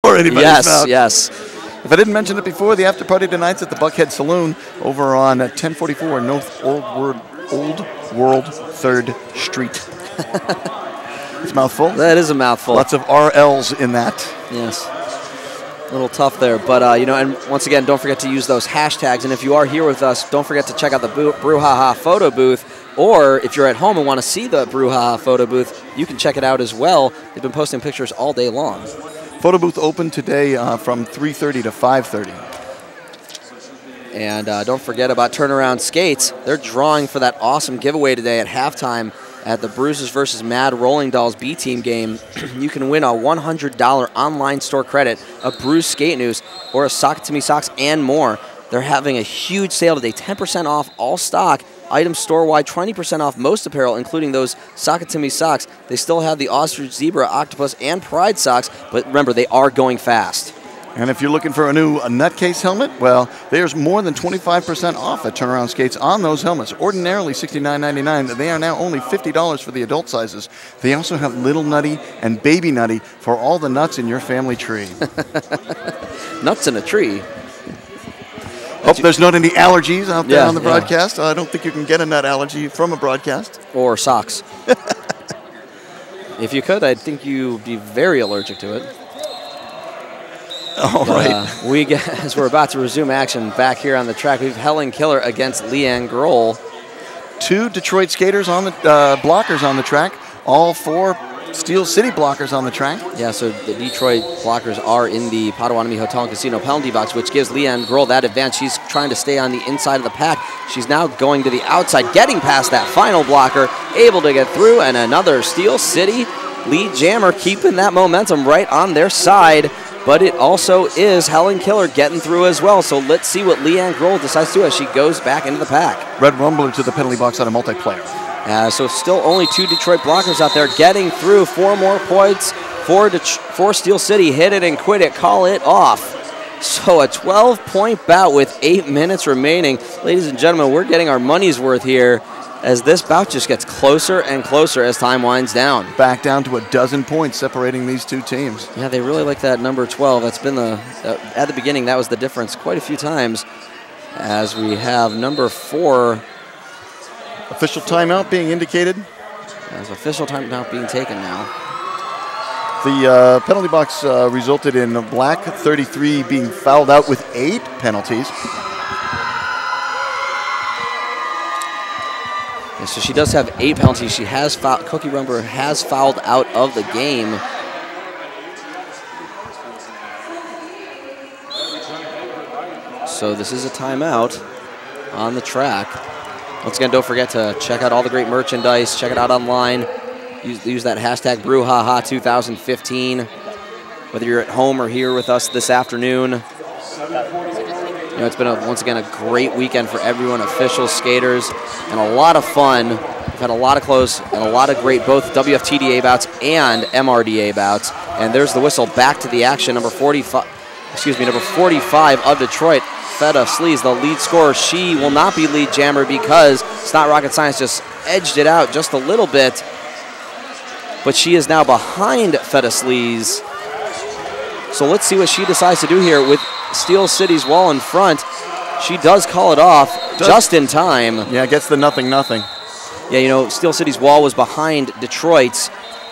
before anybody's mouth. Yes. If I didn't mention it before, the after party tonight's at the Buckhead Saloon over on 1044 North Old World 3rd Street. It's a mouthful. That is a mouthful. Lots of RLs in that. Yes. A little tough there, but and once again, don't forget to use those hashtags. And if you are here with us, don't forget to check out the Brouhaha photo booth. Or if you're at home and want to see the Brouhaha photo booth, you can check it out as well. They've been posting pictures all day long. Photo booth open today from 3:30 to 5:30. And don't forget about Turnaround Skates. They're drawing for that awesome giveaway today at halftime at the Bruises versus Mad Rolling Dolls B-Team game. You can win a $100 online store credit, a Bruise Skate News, or a Sock It To Me socks and more. They're having a huge sale today, 10% off all stock, items store-wide, 20% off most apparel, including those Sock It To Me socks. They still have the Ostrich, Zebra, Octopus, and Pride socks, but remember, they are going fast. And if you're looking for a new Nutcase helmet, well, there's more than 25% off at Turnaround Skates on those helmets. Ordinarily $69.99. They are now only $50 for the adult sizes. They also have Little Nutty and Baby Nutty for all the nuts in your family tree. Nuts in a tree. Hope there's not any allergies out there on the broadcast. I don't think you can get a nut allergy from a broadcast. Or socks. If you could, I think you'd be very allergic to it. All right. As we're about to resume action back here on the track, we have Helen Killer against Leanne Grohl. 2 Detroit skaters on the blockers on the track. All 4 Steel City blockers on the track. Yeah, so the Detroit blockers are in the Potawatomi Hotel and Casino penalty box, which gives Leanne Grohl that advantage. She's trying to stay on the inside of the pack. She's now going to the outside, getting past that final blocker, able to get through, and another Steel City lead jammer keeping that momentum right on their side. But it also is Helen Killer getting through as well. So let's see what Leanne Grohl decides to do as she goes back into the pack. Red Rumbler to the penalty box on a multiplayer. So still only 2 Detroit blockers out there getting through. 4 more points for Steel City. Hit it and quit it. Call it off. So a 12-point bout with 8 minutes remaining. Ladies and gentlemen, we're getting our money's worth here as this bout just gets closer and closer as time winds down. Back down to a dozen points separating these 2 teams. Yeah, they really like that number 12. That's been at the beginning, that was the difference quite a few times as we have number 4. Official timeout being indicated. There's official timeout being taken now. The penalty box resulted in Black 33 being fouled out with 8 penalties. And so she does have 8 penalties. She has Cookie Rumbler has fouled out of the game. So this is a timeout on the track. Once again, don't forget to check out all the great merchandise. Check it out online. Use that hashtag Brouhaha2015. Whether you're at home or here with us this afternoon. It's been, once again, a great weekend for everyone, officials, skaters, and a lot of fun. We've had a lot of close and a lot of great both WFTDA bouts and MRDA bouts. And there's the whistle back to the action, number 45 of Detroit, Feta Sleaze, the lead scorer. She will not be lead jammer because it's not rocket science, just edged it out just a little bit. But she is now behind Feta Sleaze. So let's see what she decides to do here with Steel City's wall in front. She does call it off just in time. Yeah, gets the nothing. Yeah, Steel City's wall was behind Detroit's.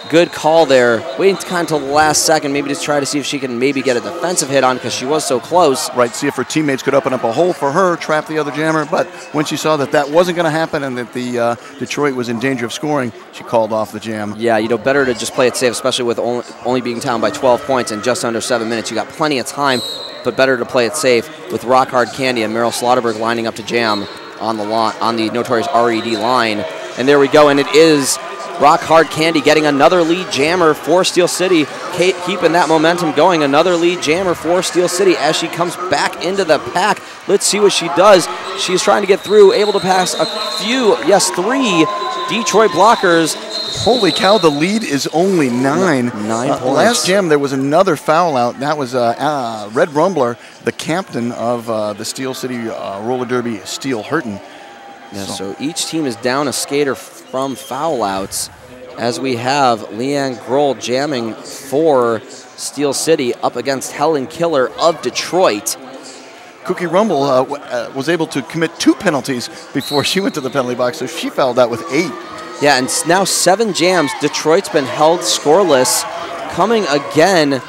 Good call there. Waiting kind of until the last second, maybe just try to see if she can maybe get a defensive hit on because she was so close. Right, see if her teammates could open up a hole for her, trap the other jammer. But when she saw that wasn't going to happen and that the Detroit was in danger of scoring, she called off the jam. Yeah, better to just play it safe, especially with only being down by 12 points in just under 7 minutes. You got plenty of time, but better to play it safe with Rock Hard Candy and Meryl Slaughterberg lining up to jam on the Notorious RED line. And there we go, and it is Rock Hard Candy getting another lead jammer for Steel City, keeping that momentum going. Another lead jammer for Steel City as she comes back into the pack. Let's see what she does. She's trying to get through, able to pass a few, 3 Detroit blockers. Holy cow, the lead is only 9. 9 points. Last jam, there was another foul out. That was Red Rumbler, the captain of the Steel City Roller Derby, Steel Hurton. Yeah, so each team is down a skater from foul outs. as we have Leanne Grohl jamming for Steel City up against Helen Killer of Detroit. Cookie Rumble was able to commit 2 penalties before she went to the penalty box, so she fouled out with 8. Yeah, and now 7 jams. Detroit's been held scoreless. Coming again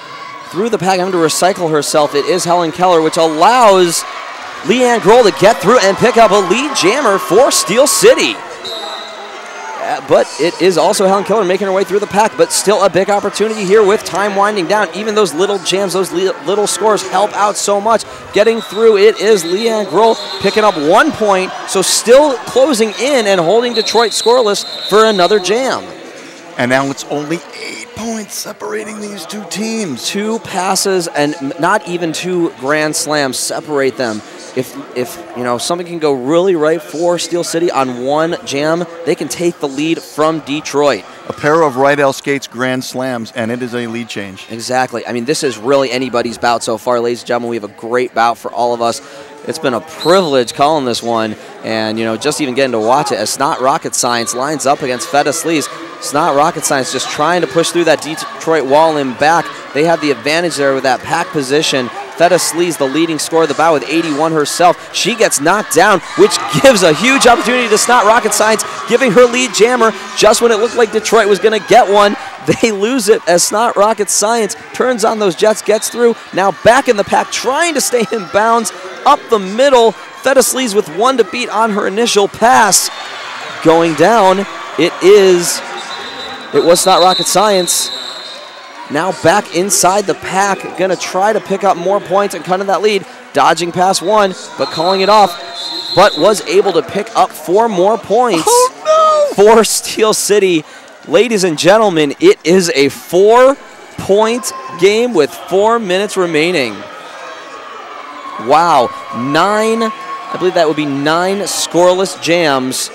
through the pack, having to recycle herself, it is Helen Keller, which allows Leanne Grohl to get through and pick up a lead jammer for Steel City. But it is also Helen Keller making her way through the pack, but still a big opportunity here with time winding down. Even those little jams, those little scores help out so much. Getting through, it is Leanne Grohl picking up 1 point, so still closing in and holding Detroit scoreless for another jam. And now it's only 8 points separating these 2 teams. 2 passes and not even 2 grand slams separate them. If you know, something can go really right for Steel City on 1 jam, they can take the lead from Detroit. A pair of Rydell Skates grand slams, and it is a lead change. Exactly. I mean, this is really anybody's bout so far, ladies and gentlemen. We have a great bout for all of us. It's been a privilege calling this one, and, you know, just even getting to watch it as Snot Rocket Science lines up against Feta Sleaze. Snot Rocket Science just trying to push through that Detroit wall and back. They have the advantage there with that pack position. Feta Sleaze, the leading scorer of the bout with 81 herself. She gets knocked down, which gives a huge opportunity to Snot Rocket Science, giving her lead jammer just when it looked like Detroit was going to get one. They lose it as Snot Rocket Science turns on those jets, gets through. Now back in the pack, trying to stay in bounds up the middle. Feta Sleaze with 1 to beat on her initial pass. Going down, it was Snot Rocket Science. Now back inside the pack, going to try to pick up more points and cut in that lead. Dodging past 1, but calling it off. But was able to pick up 4 more points for Steel City. Ladies and gentlemen, it is a 4-point game with 4 minutes remaining. Wow, I believe that would be 9 scoreless jams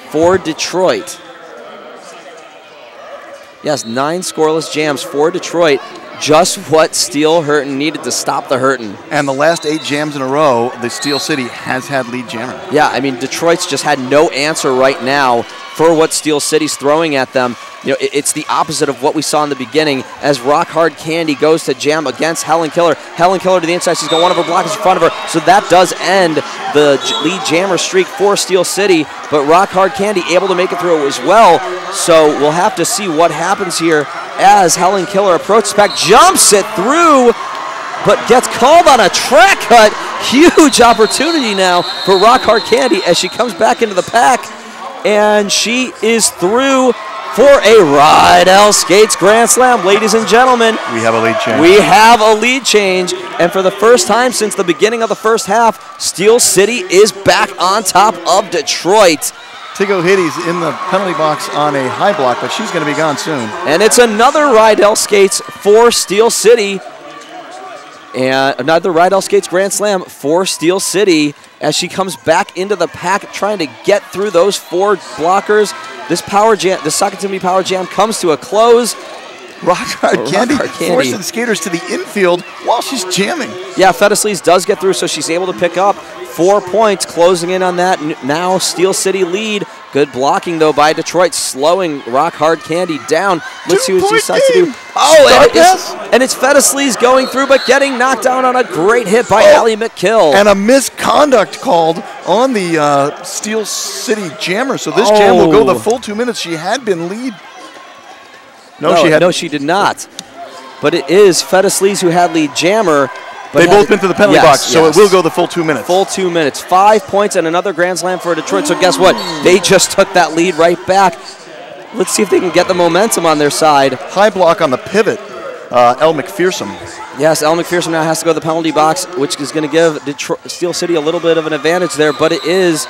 for Detroit. Yes, 9 scoreless jams for Detroit. Just what Steel Hurton needed to stop the Hurton. And the last 8 jams in a row, the Steel City has had lead jammer. Yeah, I mean, Detroit's just had no answer right now for what Steel City's throwing at them. You know, it's the opposite of what we saw in the beginning as Rock Hard Candy goes to jam against Helen Killer. Helen Killer to the inside. She's got one of her blockers in front of her. So that does end the lead jammer streak for Steel City. But Rock Hard Candy able to make it through as well. So we'll have to see what happens here as Helen Killer approaches back, jumps it through, but gets called on a track cut. Huge opportunity now for Rock Hard Candy as she comes back into the pack. And she is through for a Rydell Skates Grand Slam. Ladies and gentlemen, we have a lead change. We have a lead change. And for the first time since the beginning of the first half, Steel City is back on top of Detroit. Tigo Hades in the penalty box on a high block, but she's going to be gone soon. And it's another Rydell Skates for Steel City. And another Rydell Skates Grand Slam for Steel City as she comes back into the pack trying to get through those 4 blockers. This power jam, the Sakatumi Power Jam comes to a close. Rock Hard Candy forcing skaters to the infield while she's jamming. Yeah, Feta Sleaze does get through, so she's able to pick up 4 points, closing in on that. Now Steel City lead. Good blocking, though, by Detroit, slowing Rock Hard Candy down. Let's see what she decides to do. Oh, and it's Feta Sleaze going through, but getting knocked down on a great hit by Allie McKill. And a misconduct called on the Steel City jammer. So this jam will go the full 2 minutes. She had been lead. No, she did not. But it is Feta Sleaze who had lead jammer. They both been to the penalty box, so it will go the full 2 minutes. Full 2 minutes. 5 points and another Grand Slam for Detroit. So guess what? They just took that lead right back. Let's see if they can get the momentum on their side. High block on the pivot. Elle McPherson. Yes, Elle McPherson now has to go to the penalty box, which is going to give Steel City a little bit of an advantage there. But it is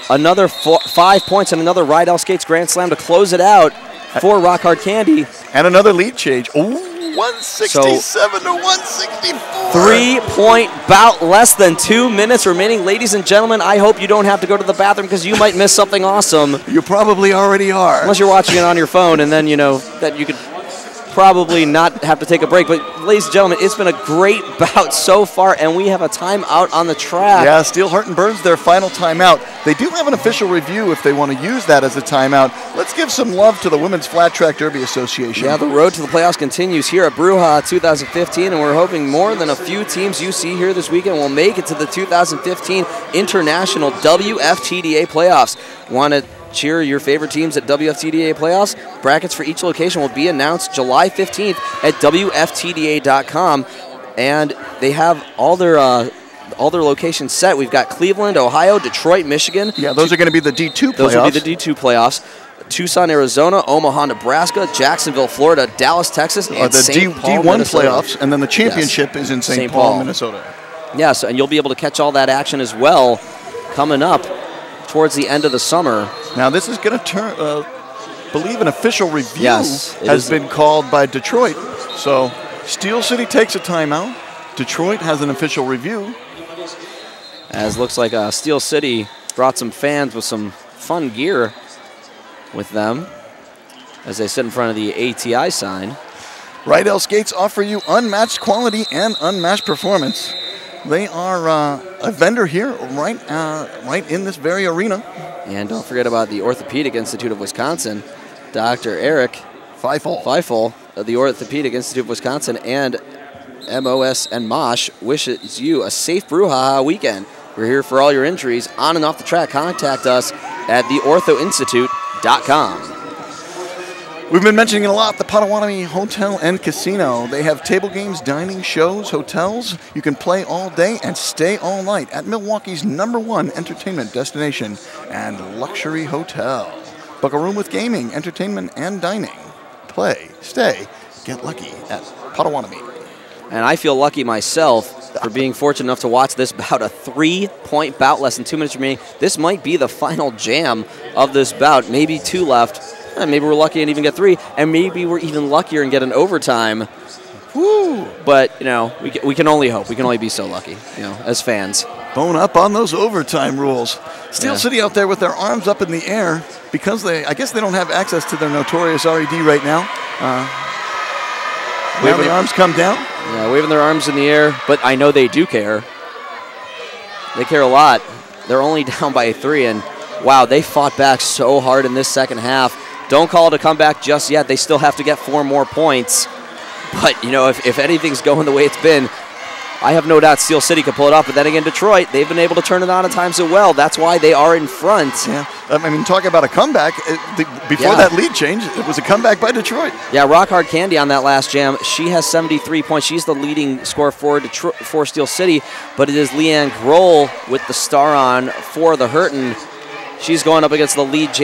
another 5 points and another Rydell Skates Grand Slam to close it out for Rock Hard Candy. And another lead change. Ooh. 167 to 164. 3-point bout, less than 2 minutes remaining. Ladies and gentlemen, I hope you don't have to go to the bathroom because you might miss something awesome. You probably already are. Unless you're watching it on your phone, and then, you know, that you could probably not have to take a break. But, ladies and gentlemen, it's been a great bout so far, and we have a timeout on the track. Yeah, Steelheart burns their final timeout. They do have an official review if they want to use that as a timeout. Let's give some love to the Women's Flat Track Derby Association. Yeah, the road to the playoffs continues here at Bruja 2015, and we're hoping more than a few teams you see here this weekend will make it to the 2015 International WFTDA playoffs. Want to cheer your favorite teams at WFTDA playoffs? Brackets for each location will be announced July 15th at WFTDA.com, and they have all their locations set. We've got Cleveland, Ohio, Detroit, Michigan. Yeah, those are going to be the D2 playoffs. Those will be the D2 playoffs. Tucson, Arizona, Omaha, Nebraska, Jacksonville, Florida, Dallas, Texas, and the St. Paul, D1 Minnesota. playoffs, and then the championship is in St. Paul, Minnesota. Yes, and you'll be able to catch all that action as well coming up towards the end of the summer. Now, this is going to turn, believe an official review has been called by Detroit. So, Steel City takes a timeout. Detroit has an official review. As looks like Steel City brought some fans with some fun gear with them as they sit in front of the ATI sign. Rydell Skates offer you unmatched quality and unmatched performance. They are a vendor here right in this very arena. And don't forget about the Orthopedic Institute of Wisconsin. Dr. Eric Feifel of the Orthopedic Institute of Wisconsin and MOS and Mosh wishes you a safe Bruja weekend. We're here for all your injuries on and off the track. Contact us at theorthoinstitute.com. We've been mentioning it a lot, the Potawatomi Hotel and Casino. They have table games, dining, shows, hotels. You can play all day and stay all night at Milwaukee's #1 entertainment destination and luxury hotel. Book a room with gaming, entertainment, and dining. Play, stay, get lucky at Potawatomi. And I feel lucky myself for being fortunate enough to watch this bout, a 3-point bout, less than 2 minutes remaining. This might be the final jam of this bout, maybe 2 left. Maybe we're lucky and even get 3, and maybe we're even luckier and get an overtime. Woo! But, you know, we can only hope. We can only be so lucky, you know, as fans. Bone up on those overtime rules. Steel City out there with their arms up in the air because I guess they don't have access to their notorious RED right now. Now the arms come down. Yeah, waving their arms in the air, but I know they do care. They care a lot. They're only down by 3, and wow, they fought back so hard in this second half. Don't call it a comeback just yet. They still have to get 4 more points. But, you know, if anything's going the way it's been, I have no doubt Steel City could pull it off. But then again, Detroit, they've been able to turn it on at times as well. That's why they are in front. Yeah, I mean, talk about a comeback. Before that lead change, it was a comeback by Detroit. Yeah, Rock Hard Candy on that last jam. She has 73 points. She's the leading scorer for Steel City. But it is Leanne Grohl with the star on for the Hurton. She's going up against the lead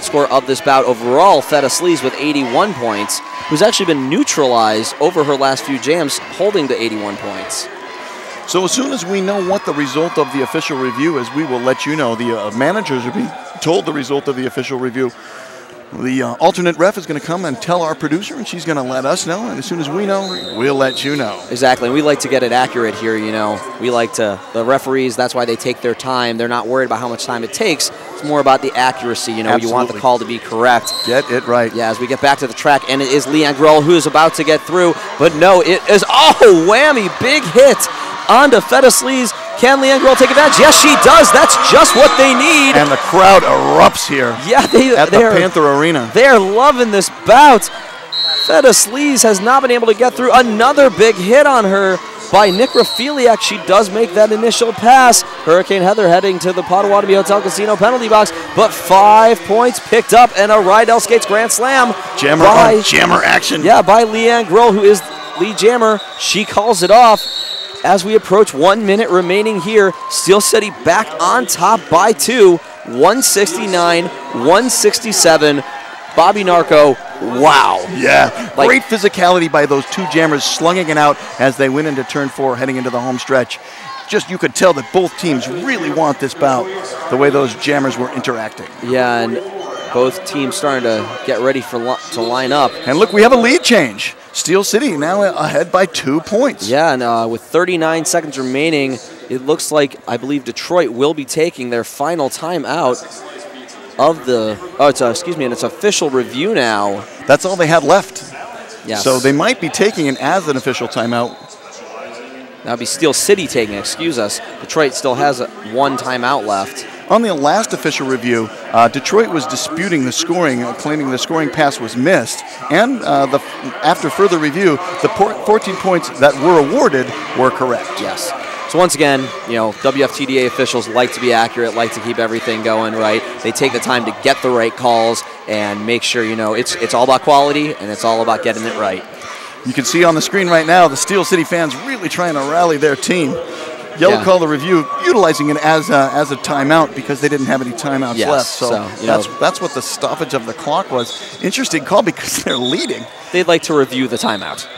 scorer of this bout overall, Feta Sleaze, with 81 points, who's actually been neutralized over her last few jams, holding to 81 points. So as soon as we know what the result of the official review is, we will let you know. The managers are being told the result of the official review. The alternate ref is going to come and tell our producer, and she's going to let us know. And as soon as we know, we'll let you know. Exactly. We like to get it accurate here, you know. We like to, the referees, that's why they take their time. They're not worried about how much time it takes. It's more about the accuracy, you know. Absolutely. You want the call to be correct. Get it right. Yeah, as we get back to the track, and it is Leanne Grohl who is about to get through. But no, it is, whammy, big hit onto Feta Sleaze. Can Leanne Grohl take advantage? Yes, she does. That's just what they need. And the crowd erupts here. Yeah, at the Panther Arena. They are loving this bout. Feta Sleaze has not been able to get through. Another big hit on her by Necrophiliac. She does make that initial pass. Hurricane Heather heading to the Potawatomi Hotel Casino penalty box, but 5 points picked up and a Rydell Skates Grand Slam. Jammer action. Yeah, by Leanne Grohl, who is lead jammer. She calls it off. As we approach 1 minute remaining here, Steel City back on top by 2, 169-167. Bobby Narco, wow. Yeah, great physicality by those 2 jammers, slunging it out as they went into turn 4, heading into the home stretch. Just you could tell that both teams really want this bout, the way those jammers were interacting. Yeah, and both teams starting to get ready to line up. And look, we have a lead change. Steel City now ahead by 2 points. Yeah, and with 39 seconds remaining, it looks like, I believe, Detroit will be taking their final timeout of the, and it's official review now. That's all they had left. Yes. So they might be taking it as an official timeout. That would be Steel City taking it, excuse us. Detroit still has one timeout left. On the last official review, Detroit was disputing the scoring, claiming the scoring pass was missed. And after further review, the 14 points that were awarded were correct. Yes. So once again, WFTDA officials like to be accurate, like to keep everything going right. They take the time to get the right calls and make sure, it's all about quality and it's all about getting it right. You can see on the screen right now the Steel City fans really trying to rally their team. Yellow call the review, utilizing it as a timeout because they didn't have any timeouts left. So that's what the stoppage of the clock was. Interesting call because they're leading. They'd like to review the timeout.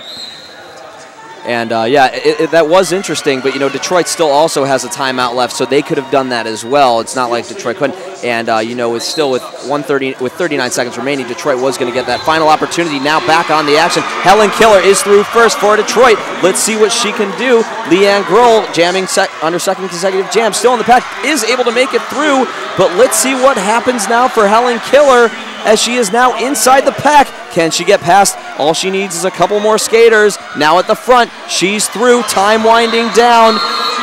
And, that was interesting, but, Detroit still also has a timeout left, so they could have done that as well. It's not like Detroit couldn't. And, it's still with 39 seconds remaining, Detroit was going to get that final opportunity. Now back on the action. Helen Killer is through first for Detroit. Let's see what she can do. Leanne Grohl jamming under second consecutive jam. Still in the pack, is able to make it through, but let's see what happens now for Helen Killer as she is now inside the pack. Can she get past? All she needs is a couple more skaters. Now at the front, she's through. Time winding down.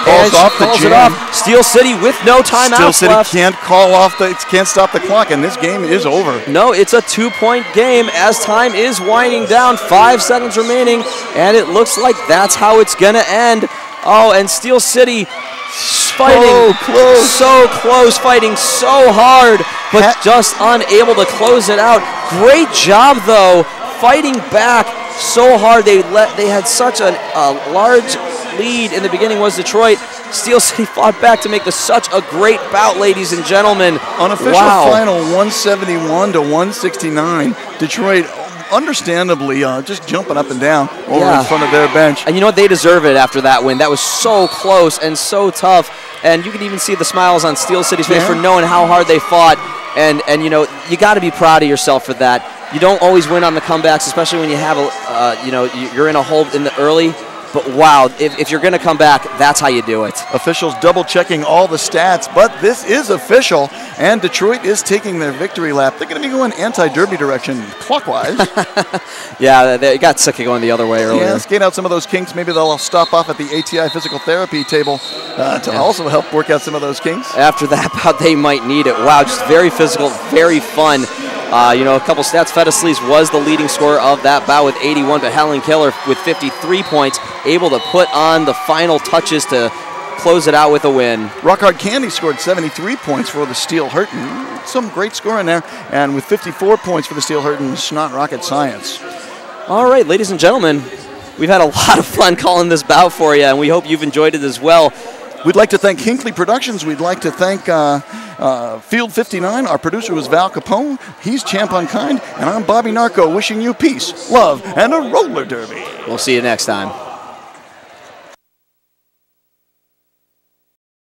And she calls it off. Steel City with no timeouts left. Steel City can't stop the clock, and this game is over. No, it's a 2-point game as time is winding down. 5 seconds remaining, and it looks like that's how it's going to end. Oh, and Steel City fighting so close, fighting so hard, but just unable to close it out. Great job, though, fighting back so hard. They had such a large lead in the beginning was Detroit. Steel City fought back to make such a great bout, ladies and gentlemen. Unofficial final 171 to 169. Detroit understandably just jumping up and down over in front of their bench. And you know what? They deserve it after that win. That was so close and so tough. And you can even see the smiles on Steel City's face for knowing how hard they fought. And you got to be proud of yourself for that. You don't always win on the comebacks, especially when you have you're in a hole in the early. But wow, if you're going to come back, that's how you do it. Officials double-checking all the stats, but this is official, and Detroit is taking their victory lap. They're going to be going anti-derby direction clockwise. Yeah, they got sick of going the other way earlier. Yeah, skate out some of those kinks. Maybe they'll stop off at the ATI physical therapy table to also help work out some of those kinks. After that bout, they might need it. Wow, just very physical, very fun. A couple stats. Feta Sleaze was the leading scorer of that bout with 81, but Helen Killer with 53 points, able to put on the final touches to close it out with a win. Rock Hard Candy scored 73 points for the Steel Hurton. Some great scoring there. And with 54 points for the Steel Hurton, Snot Rocket Science. All right, ladies and gentlemen, we've had a lot of fun calling this bout for you, and we hope you've enjoyed it as well. We'd like to thank Hinckley Productions. We'd like to thank Field 59. Our producer was Val Capone. He's Champ Unkind. And I'm Bobby Narco, wishing you peace, love, and a roller derby. We'll see you next time.